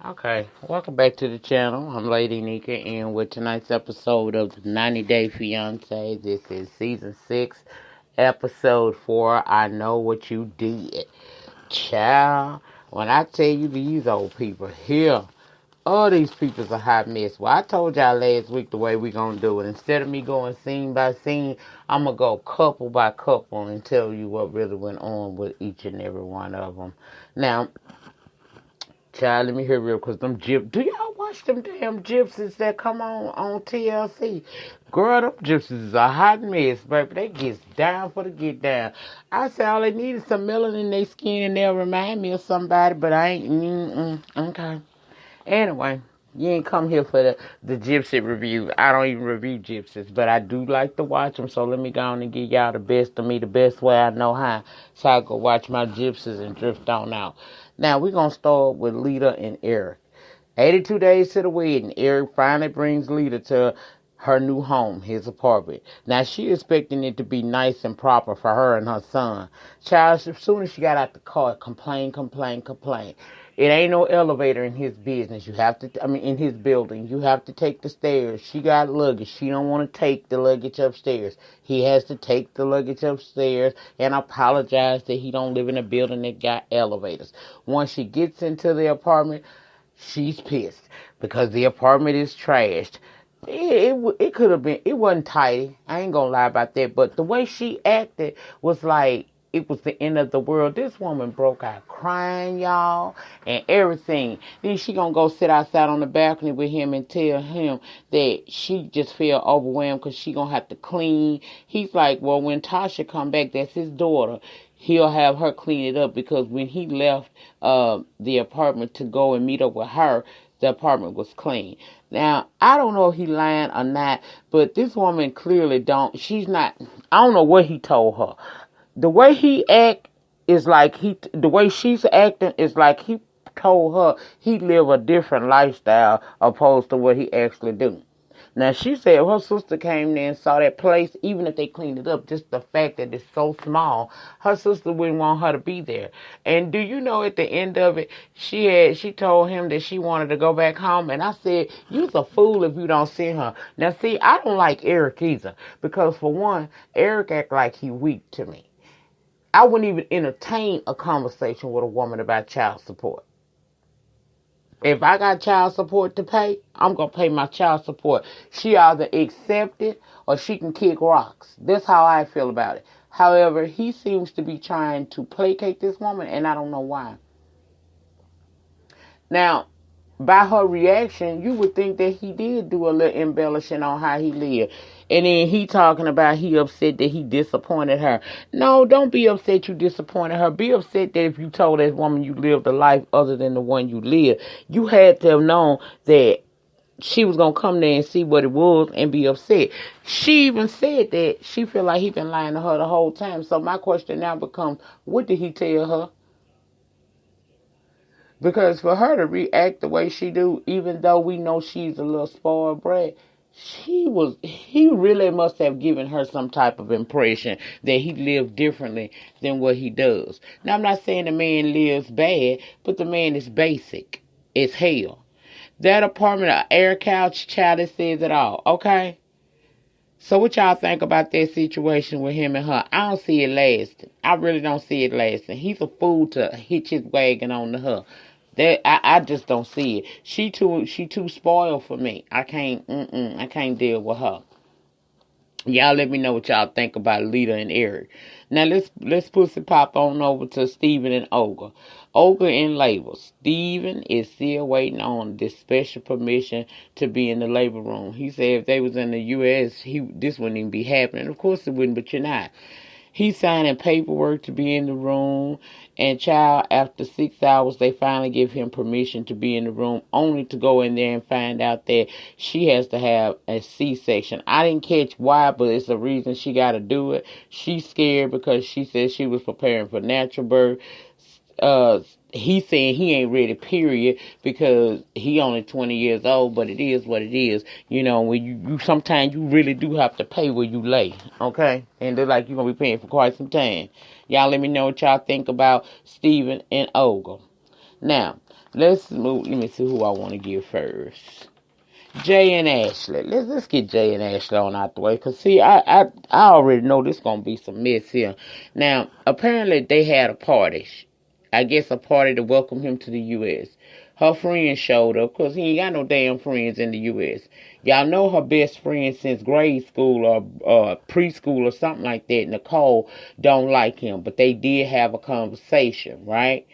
Okay, welcome back to the channel. I'm Lady Nika, and with tonight's episode of the 90 Day Fiancé, this is season 6, episode 4. I know what you did. Child, when I tell you these old people here, all these people's a hot mess. Well, I told y'all last week the way we gonna do it. Instead of me going scene by scene, I'm gonna go couple by couple and tell you what really went on with each and every one of them. Now, child, let me hear real quick. Do y'all watch them damn gypsies that come on TLC? Girl, them gypsies is a hot mess, baby. They get down for the get down. I say all they need is some melanin in their skin and they'll remind me of somebody, but I ain't, okay. Anyway, you ain't come here for the gypsy review. I don't even review gypsies, but I do like to watch them, so let me go on and give y'all the best of me, the best way I know how, so I go watch my gypsies and drift on out. Now, we're going to start with Lita and Eric. 82 days to the wedding, Eric finally brings Lita to her new home, his apartment. Now, she expecting it to be nice and proper for her and her son. Child, as soon as she got out the car, complain. It ain't no elevator in his business. In his building. You have to take the stairs. She got luggage. She don't want to take the luggage upstairs. He has to take the luggage upstairs and apologize that he don't live in a building that got elevators. Once she gets into the apartment, she's pissed because the apartment is trashed. It could have been, it wasn't tidy. I ain't gonna lie about that. But the way she acted was like it was the end of the world. This woman broke out crying, y'all, and everything. Then she gonna go sit outside on the balcony with him and tell him that she just feel overwhelmed because she gonna have to clean. He's like, well, when Tasha come back, that's his daughter. He'll have her clean it up because when he left the apartment to go and meet up with her, the apartment was clean. Now, I don't know if he lying or not, but this woman clearly I don't know what he told her. The way he act is like the way she's acting is like he told her he live a different lifestyle opposed to what he actually do. Now, she said her sister came there and saw that place, even if they cleaned it up, just the fact that it's so small, her sister wouldn't want her to be there. And do you know at the end of it, she told him that she wanted to go back home, and I said, you's a fool if you don't send her. Now, see, I don't like Eric either, because for one, Eric act like he weak to me. I wouldn't even entertain a conversation with a woman about child support. If I got child support to pay, I'm going to pay my child support. She either accept it or she can kick rocks. That's how I feel about it. However, he seems to be trying to placate this woman, and I don't know why. Now, by her reaction, you would think that he did do a little embellishing on how he lived. And then he talking about he upset that he disappointed her. No, don't be upset you disappointed her. Be upset that if you told that woman you lived a life other than the one you lived, you had to have known that she was going to come there and see what it was and be upset. She even said that she feel like he been lying to her the whole time. So my question now becomes, what did he tell her? Because for her to react the way she do, even though we know she's a little spoiled brat, he really must have given her some type of impression that he lived differently than what he does. Now, I'm not saying the man lives bad, but the man is basic as hell. That apartment, an air couch, child, it says it all, okay? So what y'all think about that situation with him and her? I don't see it lasting. I really don't see it lasting. He's a fool to hitch his wagon on to her. That I just don't see it. She too spoiled for me. I can't deal with her. Y'all let me know what y'all think about Lita and Eric. Now let's pussy pop on over to Steven and Olga. Olga in labor. Steven is still waiting on this special permission to be in the labor room. He said if they was in the U.S., this wouldn't even be happening. Of course it wouldn't, but you're not. He's signing paperwork to be in the room, and child, after 6 hours, they finally give him permission to be in the room, only to go in there and find out that she has to have a C-section. I didn't catch why, but it's the reason she got to do it. She's scared because she said she was preparing for natural birth. He's saying he ain't ready, period, because he only 20 years old, but it is what it is. You know, when you sometimes you really do have to pay where you lay, okay? And they're like, you're going to be paying for quite some time. Y'all let me know what y'all think about Steven and Olga. Now, Let's move. Let me see who I want to give first. Jay and Ashley. Let's get Jay and Ashley on out the way. Cause see, I already know this gonna be some mess here. Now, apparently they had a party. I guess a party to welcome him to the U.S. Her friends showed up because he ain't got no damn friends in the U.S. Y'all know her best friend since grade school or preschool or something like that. Nicole don't like him, but they did have a conversation, right?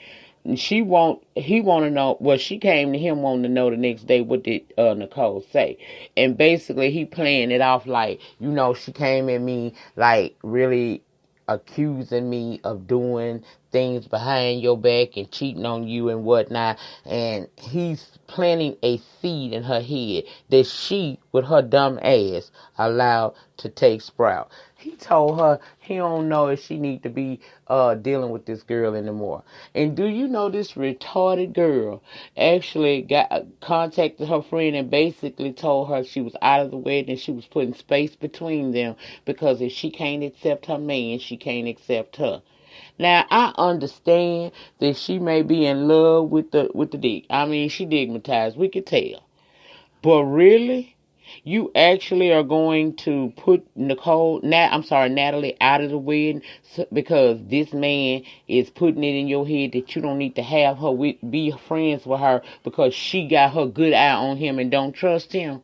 And he want to know, well, she came to him wanting to know the next day what did Nicole say. And basically he playing it off like, she came at me like really accusing me of doing things behind your back and cheating on you and whatnot. And he's planting a seed in her head that she, with her dumb ass, allowed to take sprout. He told her he don't know if she need to be dealing with this girl anymore. And do you know this retarded girl actually contacted her friend and basically told her she was out of the wedding and she was putting space between them because if she can't accept her man, she can't accept her. Now, I understand that she may be in love with the dick. I mean, she digmatized. We could tell. But really? You actually are going to put Natalie out of the wedding because this man is putting it in your head that you don't need to have her be friends with her because she got her good eye on him and don't trust him.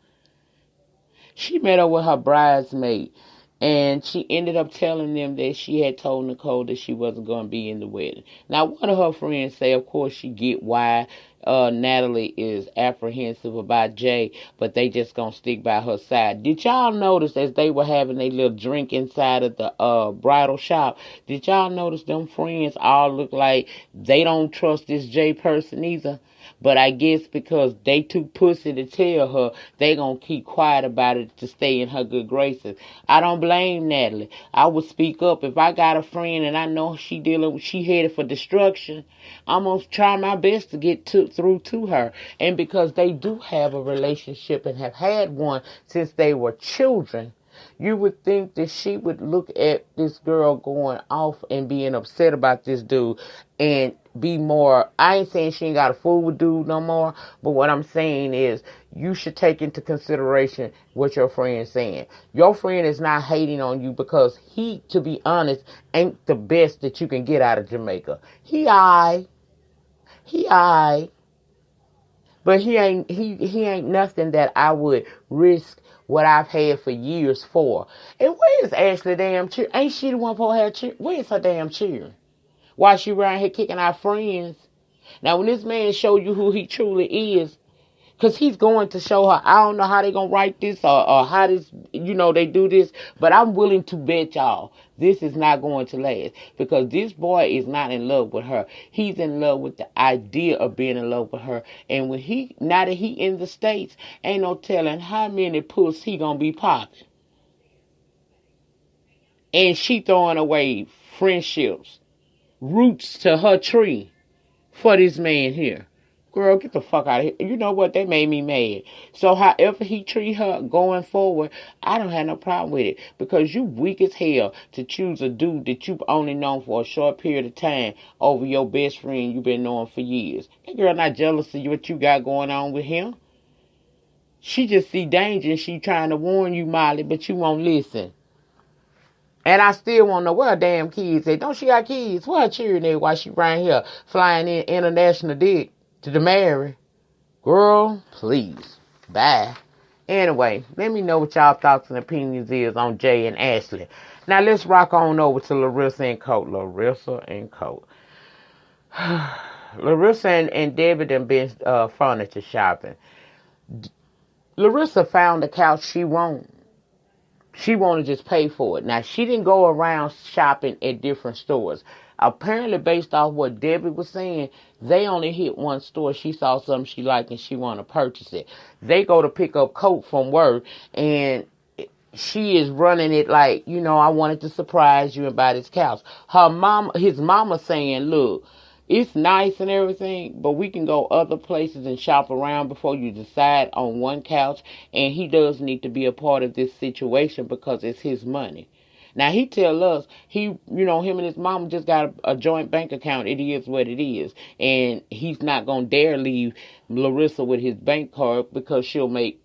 She met up with her bridesmaid and she ended up telling them that she had told Nicole that she wasn't going to be in the wedding. Now, one of her friends say, of course, she get why Natalie is apprehensive about Jay, but they just gonna stick by her side. Did y'all notice as they were having a little drink inside of the bridal shop, did y'all notice them friends all look like they don't trust this Jay person either? But I guess because they too pussy to tell her, they gonna keep quiet about it to stay in her good graces. I don't blame Natalie. I would speak up. If I got a friend and I know she headed for destruction, I'm gonna try my best to get through to her. And because they do have a relationship and have had one since they were children, you would think that she would look at this girl going off and being upset about this dude and be more, I ain't saying she ain't got a fool with dude no more, but what I'm saying is you should take into consideration what your friend's saying. Your friend is not hating on you because he, to be honest, ain't the best that you can get out of Jamaica. He aight. But he ain't nothing that I would risk what I've had for years for. And where is Ashley damn cheer? Ain't she the one for her cheer? Where is her damn cheer? Why she around here kicking our friends? Now when this man show you who he truly is, because he's going to show her, I don't know how they going to write this or how this, they do this, but I'm willing to bet y'all this is not going to last because this boy is not in love with her. He's in love with the idea of being in love with her. And now that he in the States, ain't no telling how many puss he going to be popping. And she throwing away friendships, roots to her tree for this man here. Girl, get the fuck out of here. You know what? They made me mad. So however he treat her going forward, I don't have no problem with it. Because you weak as hell to choose a dude that you've only known for a short period of time over your best friend you've been knowing for years. That girl not jealous of you, what you got going on with him. She just see danger and she trying to warn you, Molly, but you won't listen. And I still want to know where her damn kids at. Don't she got kids? Where her cheering at while she right here flying in international dick to the Mary? Girl, please. Bye. Anyway, let me know what y'all thoughts and opinions is on Jay and Ashley. Now let's rock on over to Larissa and Colt. Larissa and Debbie done been furniture shopping. Larissa found the couch she wanted. She wanted to just pay for it. Now, she didn't go around shopping at different stores. Apparently, based off what Debbie was saying, they only hit one store. She saw something she liked and she wanted to purchase it. They go to pick up Colt from work and she is running it like, I wanted to surprise you and buy this couch. His mama saying, look, it's nice and everything, but we can go other places and shop around before you decide on one couch. And he does need to be a part of this situation because it's his money. Now he tell us him and his mama just got a joint bank account. It is what it is, and he's not gonna dare leave Larissa with his bank card because she'll make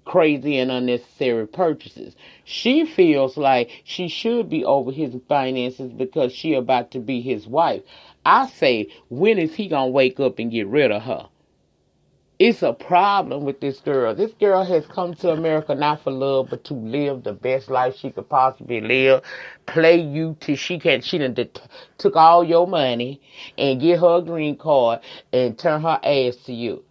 crazy and unnecessary purchases. She feels like she should be over his finances because she about to be his wife. I say, when is he gonna wake up and get rid of her? It's a problem with this girl. This girl has come to America not for love, but to live the best life she could possibly live. Play you till she can. She done took all your money and get her a green card and turn her ass to you.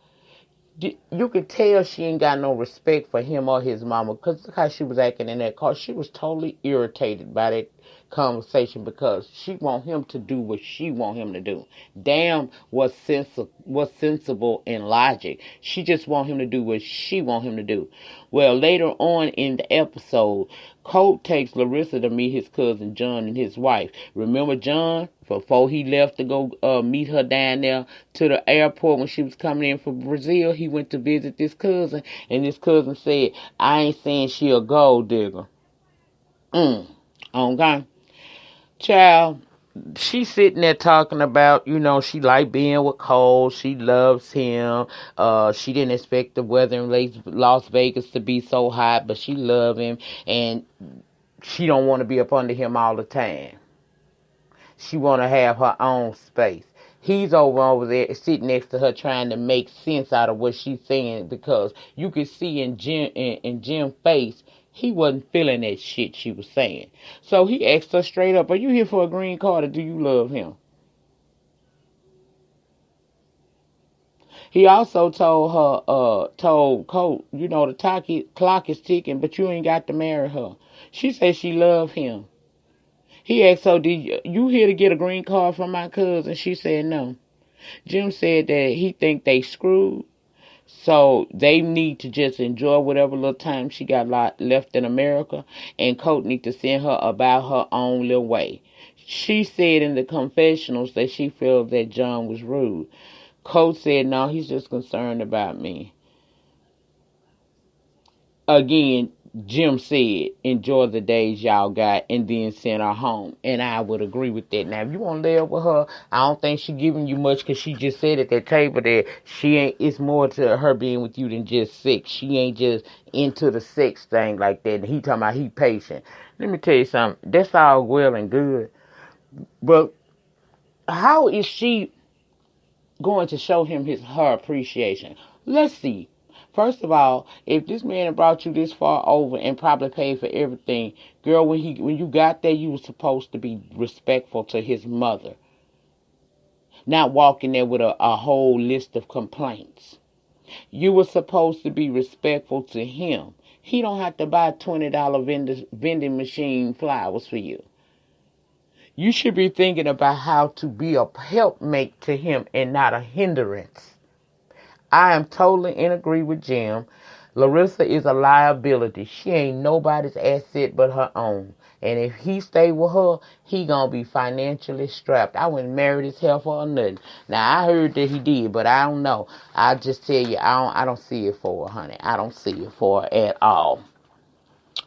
You could tell she ain't got no respect for him or his mama, because look how she was acting in that car. She was totally irritated by that conversation because she want him to do what she want him to do. Damn, what's sensible and logic. She just want him to do what she want him to do. Well, later on in the episode, Colt takes Larissa to meet his cousin John and his wife. Remember John? Before he left to go meet her down there to the airport when she was coming in from Brazil, he went to visit this cousin, and this cousin said, I ain't saying she a gold digger. Okay. Child, she's sitting there talking about, she like being with Cole. She loves him. She didn't expect the weather in Las Vegas to be so hot, but she love him, and she don't want to be up under him all the time. She want to have her own space. He's over there sitting next to her trying to make sense out of what she's saying, because you could see in Jim's face, he wasn't feeling that shit she was saying. So he asked her straight up, are you here for a green card or do you love him? He also told Colt, the clock is ticking, but you ain't got to marry her. She said she loved him. He asked her, did you here to get a green card from my cousin? She said no. Jim said that he think they screwed, so they need to just enjoy whatever little time she got left in America, and Colt need to send her about her own little way. She said in the confessionals that she feels that John was rude. Colt said, no, he's just concerned about me. Again, Jim said, enjoy the days y'all got, and then send her home. And I would agree with that. Now, if you want to live with her, I don't think she's giving you much, because she just said at that table that it's more to her being with you than just sex. She ain't just into the sex thing like that. And he talking about he patient. Let me tell you something. That's all well and good. But how is she going to show him her appreciation? Let's see. First of all, if this man brought you this far over and probably paid for everything, girl, when you got there, you were supposed to be respectful to his mother. Not walking there with a whole list of complaints. You were supposed to be respectful to him. He don't have to buy $20 vending machine flowers for you. You should be thinking about how to be a helpmate to him and not a hindrance. I am totally in agree with Jim. Larissa is a liability. She ain't nobody's asset but her own. And if he stay with her, he gonna be financially strapped. I wouldn't marry this hell for nothing. Now, I heard that he did, but I don't know. I just tell you, I don't see it for her, honey. I don't see it for her at all.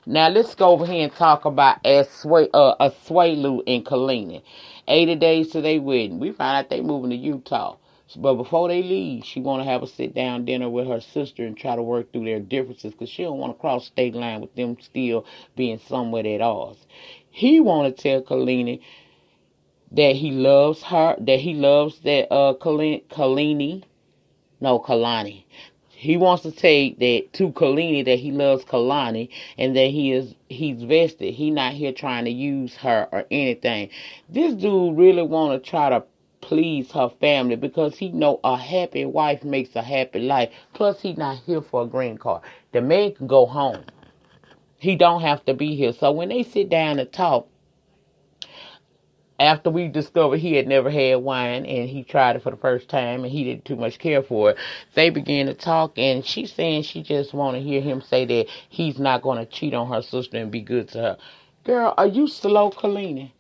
Now, let's go over here and talk about Asuelu and Kalina. 80 days to their wedding. We find out they moving to Utah. But before they leave, she want to have a sit-down dinner with her sister and try to work through their differences, because she don't want to cross state line with them still being somewhat at odds. He want to tell Kalini that he loves her, that he loves that Kalani. He wants to take that to Kalini that he loves Kalani and that he's vested. He not here trying to use her or anything. This dude really want to try to please her family, because he know a happy wife makes a happy life. Plus, he not here for a green card. The man can go home. He don't have to be here. So when they sit down and talk, after we discovered he had never had wine and he tried it for the first time and he didn't too much care for it, they began to talk, and she's saying she just want to hear him say that he's not going to cheat on her sister and be good to her. Girl, are you slow, Kalina?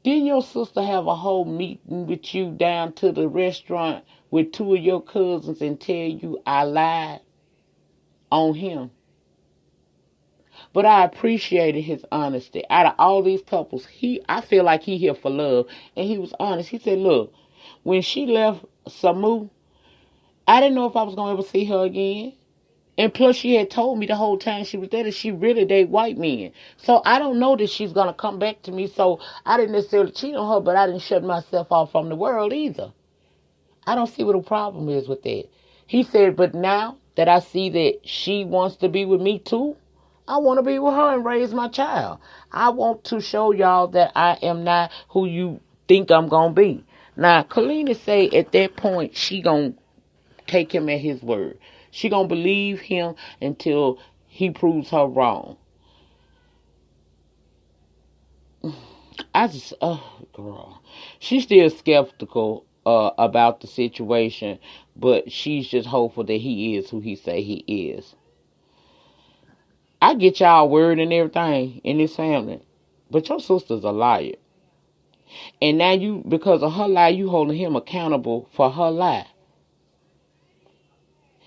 Didn't your sister have a whole meeting with you down to the restaurant with two of your cousins and tell you I lied on him? But I appreciated his honesty. Out of all these couples, I feel like he here for love. And he was honest. He said, look, when she left Samu, I didn't know if I was going to ever see her again. And plus, she had told me the whole time she was there that she really dated white men. So I don't know that she's going to come back to me. So I didn't necessarily cheat on her, but I didn't shut myself off from the world either. I don't see what the problem is with that. He said, but now that I see that she wants to be with me too, I want to be with her and raise my child. I want to show y'all that I am not who you think I'm going to be. Now, Kalina say at that point, she going to take him at his word. She going to believe him until he proves her wrong. Girl. She's still skeptical about the situation, but she's just hopeful that he is who he say he is. I get y'all word and everything in this family, but your sister's a liar. And now because of her lie, you holding him accountable for her lie.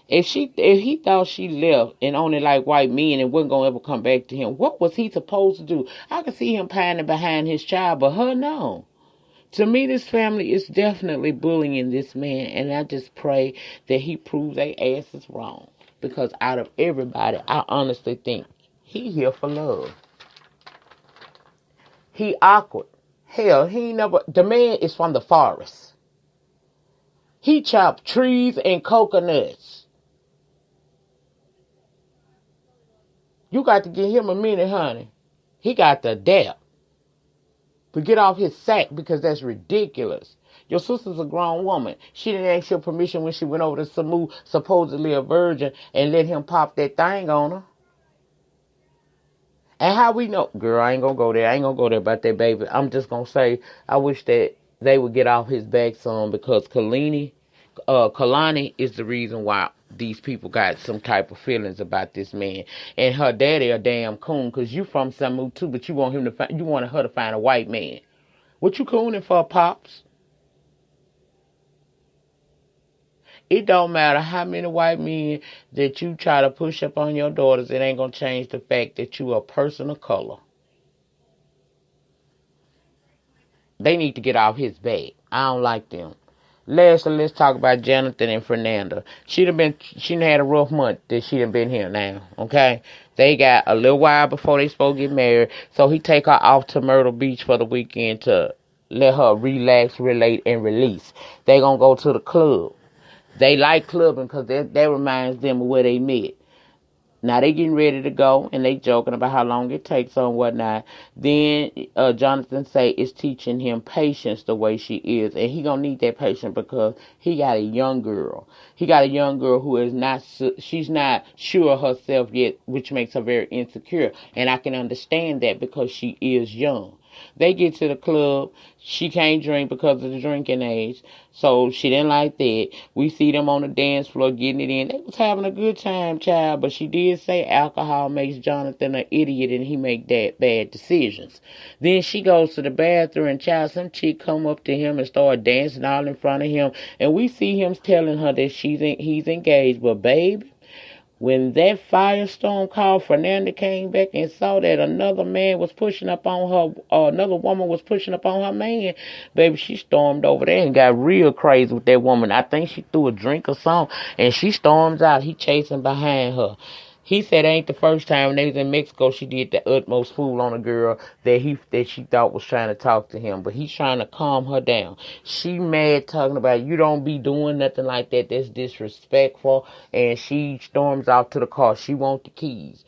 If he thought she left and only like white men and wasn't gonna ever come back to him, what was he supposed to do? I could see him pining behind his child, but her no. To me, this family is definitely bullying this man, and I just pray that he proves their asses wrong. Because out of everybody, I honestly think he here for love. He awkward. Hell, the man is from the forest. He chopped trees and coconuts. You got to give him a minute, honey. He got to adapt. But get off his sack because that's ridiculous. Your sister's a grown woman. She didn't ask your permission when she went over to Samu, supposedly a virgin, and let him pop that thing on her. And how we know? Girl, I ain't going to go there. I ain't going to go there about that baby. I'm just going to say I wish that they would get off his back some because Kalani is the reason why these people got some type of feelings about this man. And her daddy a damn coon because you from Samu too, but you wanted her to find a white man. What you cooning for, Pops? It don't matter how many white men that you try to push up on your daughters, it ain't gonna change the fact that you are a person of color. They need to get off his back. I don't like them. Lastly, let's talk about Jonathan and Fernanda. She done had a rough month that she done been here now, okay? They got a little while before they supposed to get married, so he take her off to Myrtle Beach for the weekend to let her relax, relate, and release. They gonna go to the club. They like clubbing because that reminds them of where they met. Now they getting ready to go and they joking about how long it takes and whatnot. Then Jonathan say it's teaching him patience the way she is, and he gonna need that patience because he got a young girl. He got a young girl who is she's not sure of herself yet, which makes her very insecure. And I can understand that because she is young. They get to the club. She can't drink because of the drinking age. So she didn't like that. We see them on the dance floor getting it in. They was having a good time, child. But she did say alcohol makes Jonathan an idiot and he make bad decisions. Then she goes to the bathroom and child, some chick come up to him and start dancing all in front of him. And we see him telling her that he's engaged. But baby, when that firestorm called, Fernanda came back and saw that another man was pushing up on her, or another woman was pushing up on her man. Baby, she stormed over there and got real crazy with that woman. I think she threw a drink or something, and she storms out. He chasing behind her. He said it ain't the first time when they was in Mexico she did the utmost fool on a girl that she thought was trying to talk to him. But he's trying to calm her down. She mad talking about you don't be doing nothing like that. That's disrespectful. And she storms out to the car. She want the keys.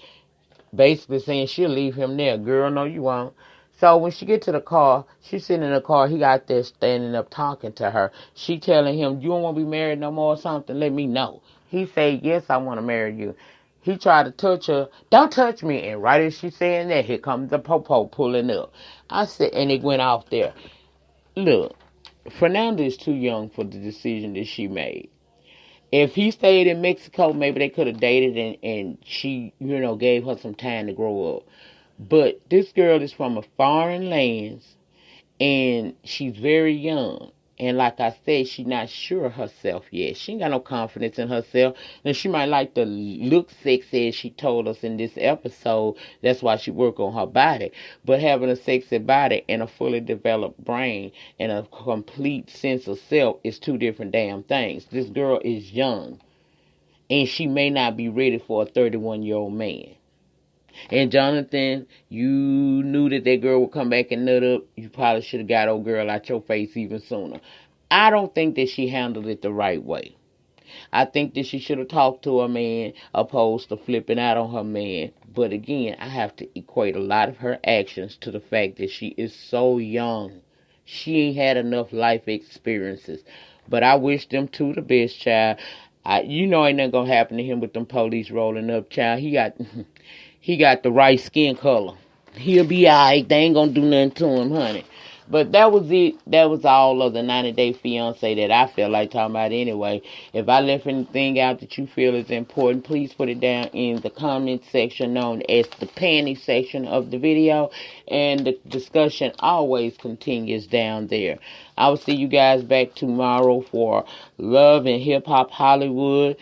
Basically saying she'll leave him there. Girl, no you won't. So when she get to the car, she's sitting in the car. He got there standing up talking to her. She telling him, you don't want to be married no more or something? Let me know. He said, yes, I want to marry you. He tried to touch her. Don't touch me. And right as she's saying that, here comes the popo pulling up. I said, and it went off there. Look, Fernanda is too young for the decision that she made. If he stayed in Mexico, maybe they could have dated and she, gave her some time to grow up. But this girl is from a foreign lands and she's very young. And like I said, she not sure of herself yet. She ain't got no confidence in herself. And she might like to look sexy, as she told us in this episode. That's why she work on her body. But having a sexy body and a fully developed brain and a complete sense of self is two different damn things. This girl is young. And she may not be ready for a 31-year-old man. And Jonathan, you knew that girl would come back and nut up. You probably should have got old girl out your face even sooner. I don't think that she handled it the right way. I think that she should have talked to her man opposed to flipping out on her man. But again, I have to equate a lot of her actions to the fact that she is so young. She ain't had enough life experiences. But I wish them two the best, child. Ain't nothing gonna happen to him with them police rolling up, child. He got the right skin color. He'll be alright. They ain't gonna do nothing to him, honey. But that was it. That was all of the 90-Day Fiancé that I feel like talking about anyway. If I left anything out that you feel is important, please put it down in the comment section known as the panty section of the video. And the discussion always continues down there. I will see you guys back tomorrow for Love and Hip Hop Hollywood.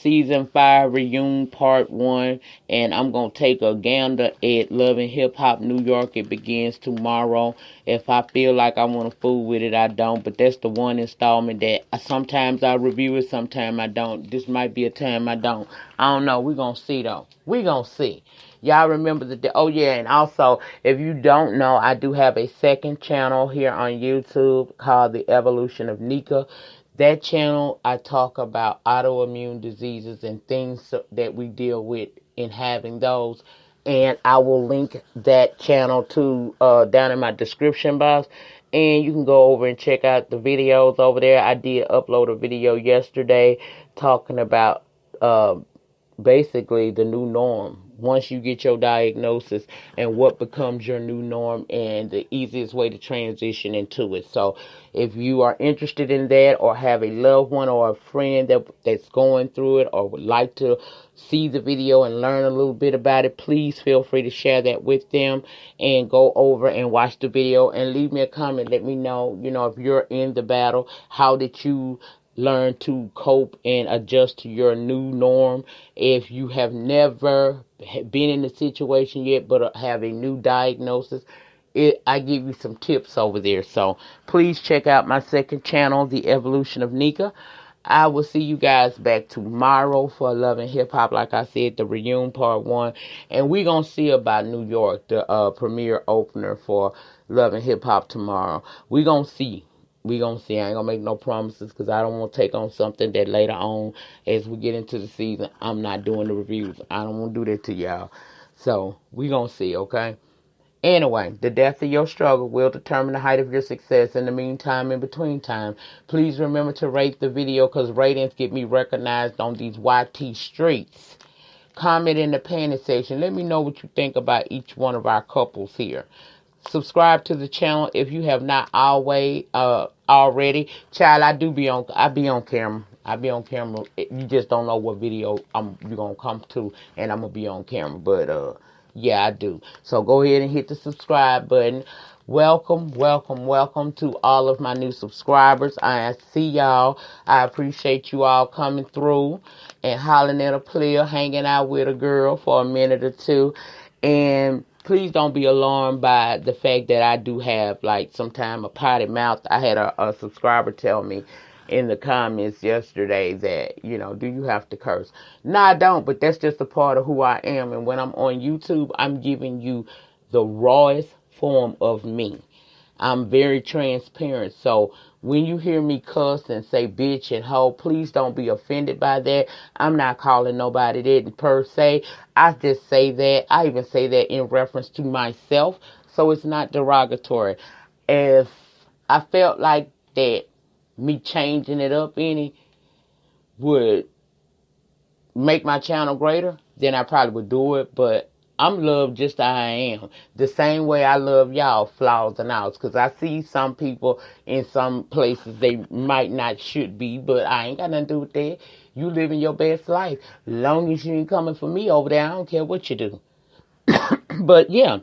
Season 5 reunion part 1, and I'm gonna take a gander at Love and Hip Hop New York. It begins tomorrow. If I feel like I want to fool with it, I don't, but that's the one installment that sometimes I review it, sometimes I don't. This might be a time I don't. I don't know. We're gonna see though. We're gonna see. Y'all remember oh yeah, and also, if you don't know, I do have a second channel here on YouTube called The Evolution of Nika. That channel, I talk about autoimmune diseases and things that we deal with in having those. And I will link that channel to down in my description box. And you can go over and check out the videos over there. I did upload a video yesterday talking about basically the new norm. Once you get your diagnosis and what becomes your new norm and the easiest way to transition into it. So if you are interested in that or have a loved one or a friend that's going through it or would like to see the video and learn a little bit about it, please feel free to share that with them and go over and watch the video and leave me a comment. Let me know, if you're in the battle, how did you learn to cope and adjust to your new norm? If you have never been in a situation yet but have a new diagnosis, I give you some tips over there. So please check out my second channel, The Evolution of Nika. I will see you guys back tomorrow for Love and Hip Hop. Like I said, the reunion part 1. And we're going to see about New York, the premiere opener for Love and Hip Hop tomorrow. We're going to see. I ain't going to make no promises because I don't want to take on something that later on, as we get into the season, I'm not doing the reviews. I don't want to do that to y'all. So, we going to see, okay? Anyway, the depth of your struggle will determine the height of your success. In the meantime, in between time, please remember to rate the video because ratings get me recognized on these YT streets. Comment in the panty section. Let me know what you think about each one of our couples here. Subscribe to the channel if you have not already. Child, I be on camera. I be on camera. You just don't know what video you're going to come to, and I'm going to be on camera. But, yeah, I do. So go ahead and hit the subscribe button. Welcome to all of my new subscribers. I see y'all. I appreciate you all coming through and hollering at a player, hanging out with a girl for a minute or two. And please don't be alarmed by the fact that I do have, sometimes a potty mouth. I had a subscriber tell me in the comments yesterday that, do you have to curse? No, I don't, but that's just a part of who I am. And when I'm on YouTube, I'm giving you the rawest form of me. I'm very transparent. So when you hear me cuss and say bitch and hoe, please don't be offended by that. I'm not calling nobody that per se. I just say that. I even say that in reference to myself. So it's not derogatory. If I felt like that me changing it up any would make my channel greater, then I probably would do it. But I'm loved just as I am. The same way I love y'all, flaws and outs. Because I see some people in some places they might not should be, but I ain't got nothing to do with that. You living your best life. As long as you ain't coming for me over there, I don't care what you do. But yeah,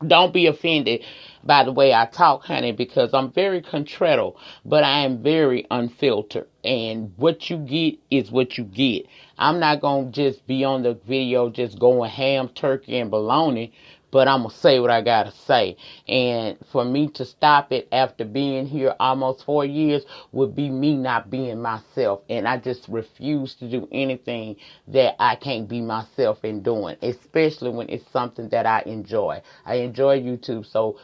don't be offended by the way I talk, honey, because I'm very contrarian, but I am very unfiltered. And what you get is what you get. I'm not going to just be on the video just going ham, turkey, and bologna, but I'm going to say what I got to say. And for me to stop it after being here almost 4 years would be me not being myself. And I just refuse to do anything that I can't be myself in doing, especially when it's something that I enjoy. I enjoy YouTube, so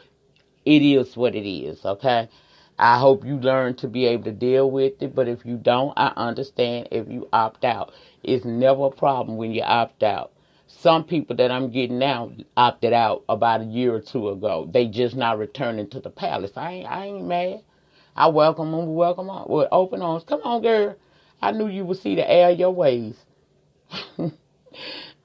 it is what it is, okay? I hope you learn to be able to deal with it, but if you don't, I understand if you opt out. It's never a problem when you opt out. Some people that I'm getting now opted out about a year or two ago. They just not returning to the palace. I ain't mad. I welcome them with open arms. Come on, girl. I knew you would see the error of your ways.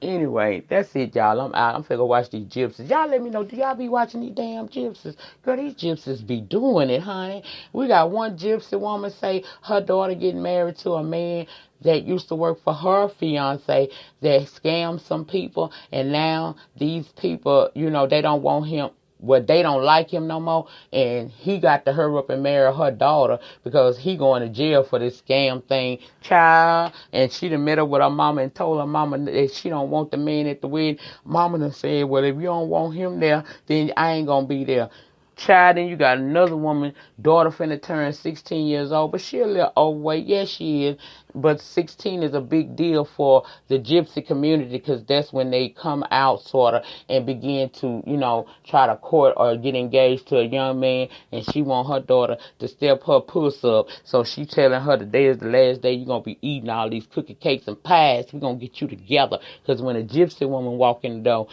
Anyway, that's it, y'all. I'm out. I'm finna watch these gypsies. Y'all let me know, do y'all be watching these damn gypsies? Girl, these gypsies be doing it, honey. We got one gypsy woman say her daughter getting married to a man that used to work for her fiance that scammed some people, and now these people, they don't want him. Well, they don't like him no more, and he got to hurry up and marry her daughter because he going to jail for this scam thing, child. And she done met up with her mama and told her mama that she don't want the man at the wedding. Mama done said, well, if you don't want him there, then I ain't gonna be there. Child, then you got another woman, daughter finna turn 16 years old, but she a little overweight. Yes, she is. But 16 is a big deal for the gypsy community because that's when they come out, sort of, and begin to, try to court or get engaged to a young man, and she want her daughter to step her puss up. So she telling her today is the last day you're going to be eating all these cookie cakes and pies. We're going to get you together because when a gypsy woman walk in the door,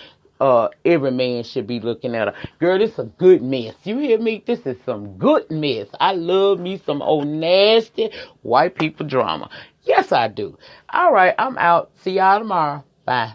every man should be looking at her. Girl, this is a good mess. You hear me? This is some good mess. I love me some old nasty white people drama. Yes, I do. All right, I'm out. See y'all tomorrow. Bye.